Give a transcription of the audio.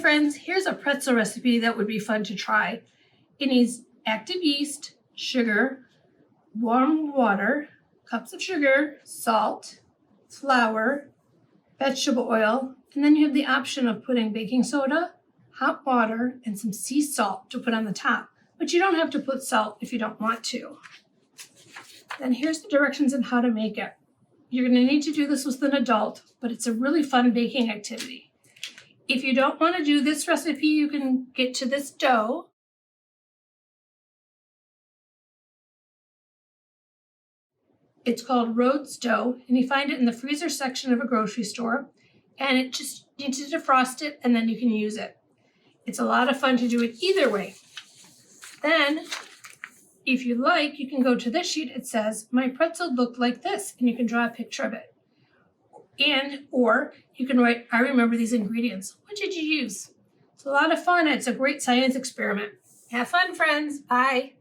friends, here's a pretzel recipe that would be fun to try. It needs active yeast, sugar, warm water, cups of sugar, salt, flour, vegetable oil, and then you have the option of putting baking soda, hot water, and some sea salt to put on the top. But you don't have to put salt if you don't want to. Then here's the directions on how to make it. You're going to need to do this with an adult, but it's a really fun baking activity. If you don't want to do this recipe, you can get to this dough. It's called Rhodes dough, and you find it in the freezer section of a grocery store, and it just needs to defrost it, and then you can use it. It's a lot of fun to do it either way. Then, if you like, you can go to this sheet. It says, my pretzel looked like this, and you can draw a picture of it. Or you can write, I remember these ingredients. What did you use? It's a lot of fun. It's a great science experiment. Have fun, friends. Bye.